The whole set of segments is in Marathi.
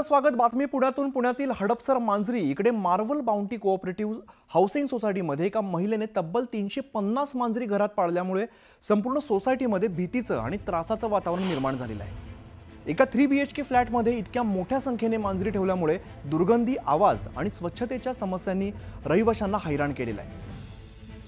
स्वागत. बातमी पुण्यातून. पुण्यातील हडपसर मांजरी इकडे मार्वल बाउंटी कोऑपरेटिव्ह हाऊसिंग सोसायटीमध्ये एका महिलेने तब्बल 350 मांजरी घरात पाळल्यामुळे संपूर्ण सोसायटीमध्ये भीतीचं आणि त्रासाचं वातावरण निर्माण झालेलं आहे. एका 3 BHK फ्लॅटमध्ये इतक्या मोठ्या संख्येने मांजरी ठेवल्यामुळे दुर्गंधी, आवाज आणि स्वच्छतेच्या समस्यांनी रहिवाशांना हैराण केलेलं आहे.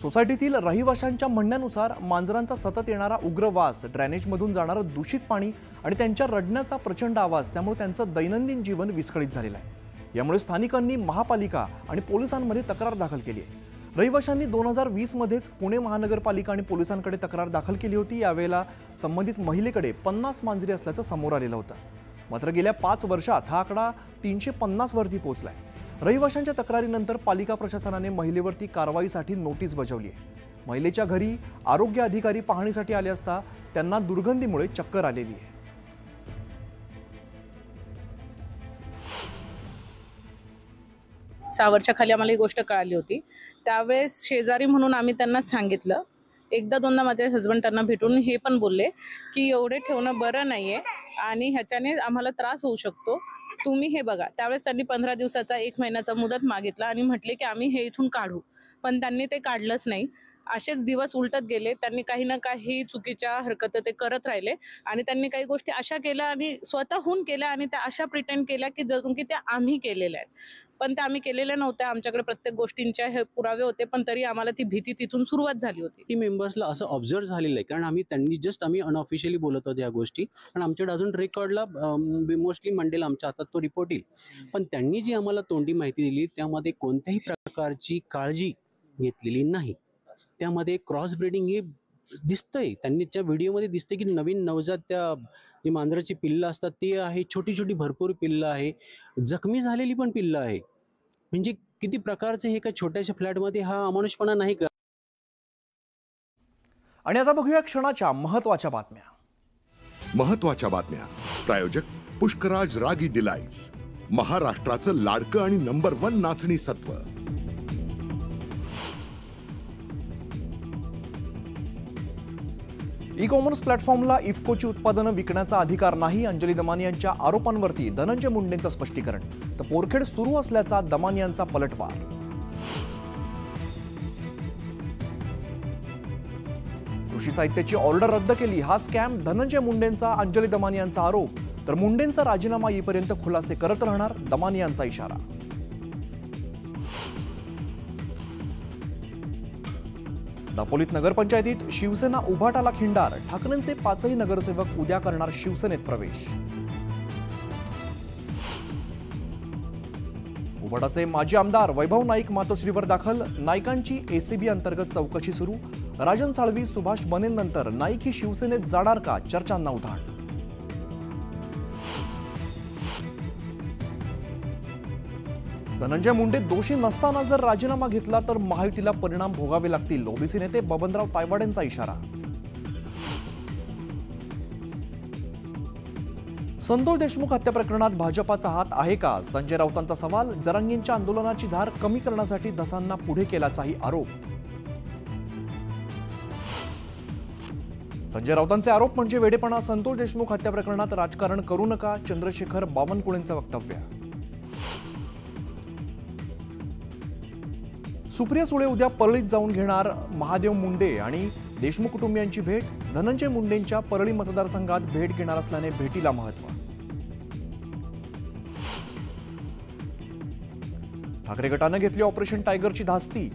सोसायटीतील रहिवाशांच्या म्हणण्यानुसार मांजरांचा सतत येणारा उग्र वास, ड्रेनेजमधून जाणारं दूषित पाणी आणि त्यांच्या रडण्याचा प्रचंड आवाज त्यामुळे त्यांचं दैनंदिन जीवन विस्कळीत झालेलं आहे. यामुळे स्थानिकांनी महापालिका आणि पोलिसांमध्ये तक्रार दाखल केली आहे. रहिवाशांनी 2020 मध्येच पुणे महानगरपालिका आणि पोलिसांकडे तक्रार दाखल केली होती. यावेळेला संबंधित महिलेकडे 50 मांजरी असल्याचं समोर आलेलं होतं. मात्र गेल्या 5 वर्षात हा आकडा 350 वरती पोहोचलाय. रहिवाशांच्या तक्रारीनंतर पालिका प्रशासनाने महिलेवरती कारवाईसाठी नोटीस बजावली आहे. महिलेच्या घरी आरोग्य अधिकारी पाहणीसाठी आले असता त्यांना दुर्गंधीमुळे चक्कर आलेली आहे. सहा वर्षाखाली आम्हाला ही गोष्ट कळाली होती. त्यावेळेस शेजारी म्हणून आम्ही त्यांना सांगितलं. एकदा दोनदा माझे हस्बंड त्यांना भेटून हे पण बोलले की एवढे ठेवणं बरं नाहीये आणि ह्याच्याने आम्हाला त्रास होऊ शकतो, तुम्ही हे बघा. त्यावेळेस त्यांनी 15 दिवसाचा 1 महिन्याचा मुदत मागितला आणि म्हटले की आम्ही हे इथून काढू, पण त्यांनी ते काढलंच नाही. असेच दिवस उलटत गेले. त्यांनी काही ना काही चुकीच्या हरकती ते करत राहिले आणि त्यांनी काही गोष्टी अशा केल्या आणि स्वतःहून केल्या आणि त्या अशा प्रिटेंड केल्या की जणू की त्या आम्ही केलेल्या आहेत, पण त्या आम्ही केलेल्या नव्हत्या. आमच्याकडे प्रत्येक गोष्टींचे हे पुरावे होते, पण तरी आम्हाला ती भीती तिथून सुरुवात झाली होती. टीम मेंबर्सला असं ऑब्झर्व झालेलं आहे, कारण आम्ही अनऑफिशियली बोलत होतो या गोष्टी, कारण आमच्याकडे अजून रेकॉर्डला मोस्टली मंडेला आमच्या हातात तो रिपोर्ट येईल. पण त्यांनी जी आम्हाला तोंडी माहिती दिली त्यामध्ये कोणत्याही प्रकारची काळजी घेतलेली नाही. त्यामध्ये क्रॉस ब्रीडिंग हे दिसतंय. त्यांनी त्या व्हिडिओमध्ये दिसतंय की नवीन नवजात त्या जी मांजराची पिल्लं असतात ते आहे, छोटी छोटी भरपूर पिल्लं आहे, जखमी झालेली पण पिल्लं आहे. म्हणजे किती प्रकारचे हे का छोट्याशा फ्लॅटमध्ये हा अमानुषपणा नाही का? आणि आता बघूया क्षणाच्या महत्त्वाच्या बातम्या. प्रायोजक पुष्कराज रागी डिलाइट्स, महाराष्ट्राचं लाडकं आणि नंबर 1 नाचणी सत्व. ई-कॉमर्स प्लॅटफॉर्मला इफ्कोची उत्पादनं विकण्याचा अधिकार नाही. अंजली दमानी यांच्या आरोपांवरती धनंजय मुंडेंचं स्पष्टीकरण. तर पोरखेड सुरू असल्याचा दमानी यांचा पलटवार. कृषी साहित्याची ऑर्डर रद्द केली, हा स्कॅम धनंजय मुंडेंचा, अंजली दमानी यांचा आरोप. तर मुंडेंचा राजीनामा येईपर्यंत खुलासे करत राहणार, दमानी यांचा इशारा. दापोलीत नगरपंचायतीत शिवसेना उभाटाला खिंडार. ठाकरेंचे 5ही नगरसेवक उद्या करणार शिवसेनेत प्रवेश. उभाटाचे माजी आमदार वैभव नाईक मातोश्रीवर दाखल. नाईकांची ACB अंतर्गत चौकशी सुरू. राजन साळवी, सुभाष बनेंनंतर नाईक ही शिवसेनेत जाणार का, चर्चांना उधाण. धनंजय मुंडे दोषी नसताना जर राजीनामा घेतला तर महायुतीला परिणाम भोगावे लागतील. ओबीसी नेते बबनराव तायवाडेंचा इशारा. संतोष देशमुख हत्या प्रकरणात भाजपाचा हात आहे का, संजय राऊतांचा सवाल. जरांगींच्या आंदोलनाची धार कमी करण्यासाठी धसांना पुढे केल्याचाही आरोप. संजय राऊतांचे आरोप म्हणजे वेडेपणा. संतोष देशमुख हत्या प्रकरणात राजकारण करू नका, चंद्रशेखर बावनकुळेंचं वक्तव्य. सुप्रिया सुळे उद्या परळीत जाऊन घेणार महादेव मुंडे आणि देशमुख कुटुंबियांची भेट. धनंजय मुंडेंच्या परळी मतदारसंघात भेट घेणार असल्याने भेटीला महत्त्व. ठाकरे गटानं घेतली ऑपरेशन टायगरची धास्ती.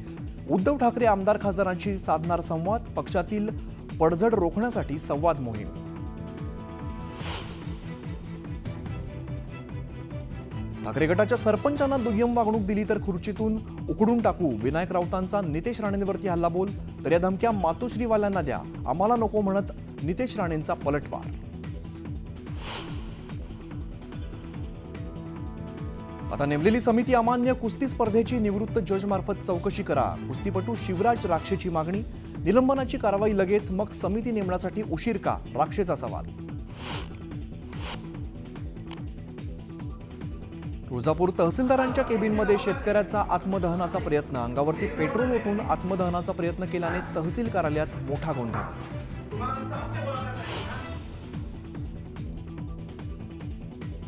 उद्धव ठाकरे आमदार खासदारांशी साधणार संवाद. पक्षातील पडझड रोखण्यासाठी संवाद मोहीम. ठाकरे गटाच्या सरपंचांना दुय्यम वागणूक दिली तर खुर्चीतून उकडून टाकू. विनायक राऊतांचा नितेश राणेंवरती हल्लाबोल. तर या धमक्या मातोश्रीवाल्यांना द्या, आम्हाला नको म्हणत नितेश राणेंचा पलटवार. आता नेमलेली समिती अमान्य. कुस्ती स्पर्धेची निवृत्त जजमार्फत चौकशी करा. कुस्तीपटू शिवराज राक्षेची मागणी. निलंबनाची कारवाई लगेच, मग समिती नेमण्यासाठी उशीर का, राक्षेचा सवाल. तुळजापूर तहसीलदारांच्या केबिनमध्ये शेतकऱ्याचा आत्मदहनाचा प्रयत्न. अंगावरती पेट्रोल ओतून आत्मदहनाचा प्रयत्न केल्याने तहसील कार्यालयात मोठा गोंधळ.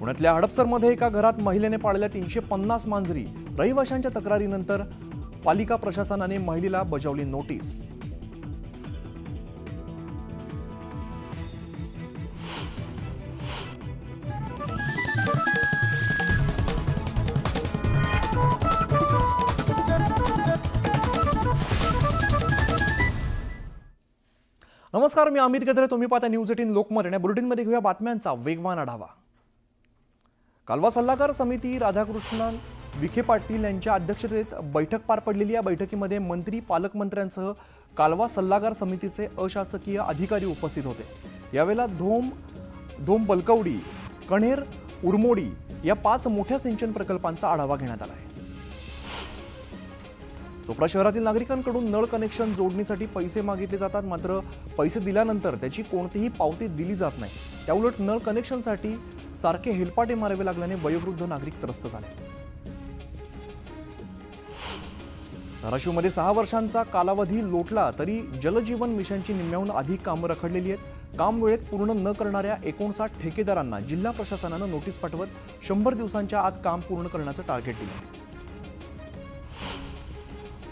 पुण्यातल्या हडपसरमध्ये एका घरात महिलेने पाळल्या 350 मांजरी. रहिवाशांच्या तक्रारीनंतर पालिका प्रशासनाने महिलेला बजावली नोटीस. नमस्कार, मी अमित गद्रे. तुम्ही पाहता न्यूज 18 लोकमत. या बुलेटिनमध्ये घेऊया बातम्यांचा वेगवान आढावा. कालवा सल्लागार समिती राधाकृष्णन विखे पाटील यांच्या अध्यक्षतेत बैठक पार पडलेली. या बैठकीमध्ये मंत्री, पालकमंत्र्यांसह कालवा सल्लागार समितीचे अशासकीय अधिकारी उपस्थित होते. यावेळेला धोम बलकवडी, कण्हेर, उरमोडी या 5 मोठ्या सिंचन प्रकल्पांचा आढावा घेण्यात आला आहे. चोपडा शहरातील नागरिकांकडून नळ कनेक्शन जोडणीसाठी पैसे मागितले जातात, मात्र पैसे दिल्यानंतर त्याची कोणतीही पावती दिली जात नाही. त्याउलट नळ कनेक्शनसाठी सारखे हेलपाटे मारावे लागल्याने वयोवृद्ध नागरिक त्रस्त झाले. धाराशिवमध्ये 6 वर्षांचा कालावधी लोटला तरी जलजीवन मिशनची निम्म्याहून अधिक कामं रखडलेली आहेत. काम वेळेत पूर्ण न करणाऱ्या 59 ठेकेदारांना जिल्हा प्रशासनानं नोटीस पाठवत 100 दिवसांच्या आत काम पूर्ण करण्याचं टार्गेट दिलं आहे.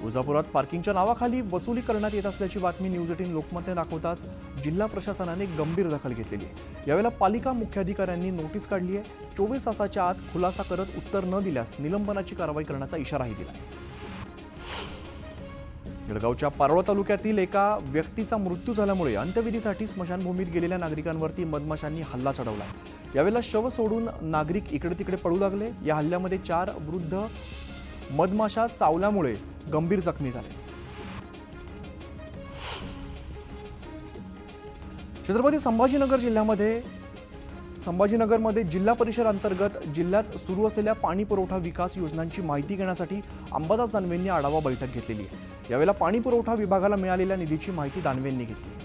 तुळजापुरात पार्किंगच्या नावाखाली वसुली करण्यात येत असल्याची बातमी न्यूज 18 लोकमतने दाखवताच जिल्हा प्रशासनाने गंभीर दखल घेतलेली आहे. यावेळेला पालिका मुख्याधिकाऱ्यांनी नोटीस काढली आहे. 24 तासाच्या आत खुलासा करत उत्तर न दिल्यास निलंबनाची कारवाई करण्याचा इशाराही दिला आहे. जळगावच्या पारोळा तालुक्यातील एका व्यक्तीचा मृत्यू झाल्यामुळे अंत्यविधीसाठी स्मशानभूमीत गेलेल्या नागरिकांवरती मधमाशांनी हल्ला चढवला. यावेळेला शव सोडून नागरिक इकडे तिकडे पळू लागले. या हल्ल्यामध्ये 4 वृद्ध मधमाशा चावल्यामुळे गंभीर जखमी झाले. छत्रपती संभाजीनगरमध्ये जिल्हा परिषद अंतर्गत जिल्ह्यात सुरू असलेल्या पाणी पुरवठा विकास योजनांची माहिती घेण्यासाठी अंबादास दानवेंनी आढावा बैठक घेतलेली आहे. यावेळेला पाणी पुरवठा विभागाला मिळालेल्या निधीची माहिती दानवेंनी घेतली.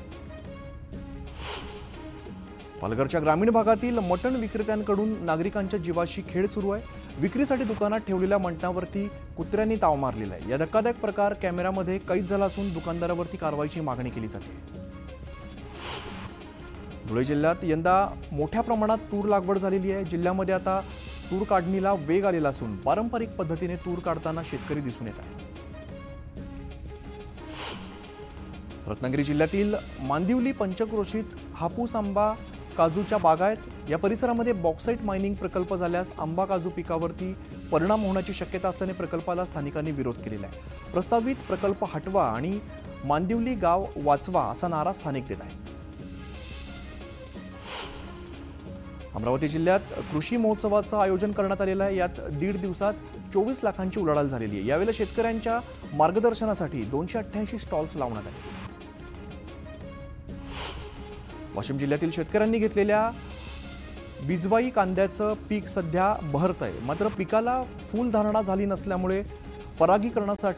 पालघरच्या ग्रामीण भागातील मटण विक्रेत्यांकडून नागरिकांच्या जीवाशी खेळ सुरू आहे. विक्रीसाठी दुकानात ठेवलेल्या मटणावरती कुत्र्यांनी ताव मारलेला आहे. या धक्कादायक प्रकार कॅमेऱ्यामध्ये कैद झाला असून दुकानदारावरती कारवाईची मागणी केली जाते. धुळे जिल्ह्यात यंदा मोठ्या प्रमाणात तूर लागवड झालेली आहे. जिल्ह्यामध्ये आता तूर काढणीला वेग आलेला असून पारंपरिक पद्धतीने तूर काढताना शेतकरी दिसून येत आहेत. रत्नागिरी जिल्ह्यातील मांदिवली पंचक्रोशीत हापूस, आंबा, काजूच्या बागा आहेत. या परिसरामध्ये बॉक्साईट मायनिंग प्रकल्प झाल्यास आंबा काजू पिकावरती परिणाम होण्याची शक्यता असल्याने प्रकल्पाला स्थानिकांनी विरोध केलेला आहे. प्रस्तावित प्रकल्प हटवा आणि मांदिवली गाव वाचवा असा नारा स्थानिक देत आहेत. अमरावती जिल्ह्यात कृषी महोत्सवाचं आयोजन करण्यात आलेलं आहे. यात 1.5 दिवसात 24 लाखांची उलाढाल झालेली आहे. यावेळेला शेतकऱ्यांच्या मार्गदर्शनासाठी 288 स्टॉल्स लावण्यात आले. वाशिम जिल्ह्यातील शेतकऱ्यांनी घेतलेल्या बिजवाई कांद्याचं पीक सध्या बहरतंय, मात्र पिकाला फुलधारणा झाली नसल्यामुळे परागीकरणासाठी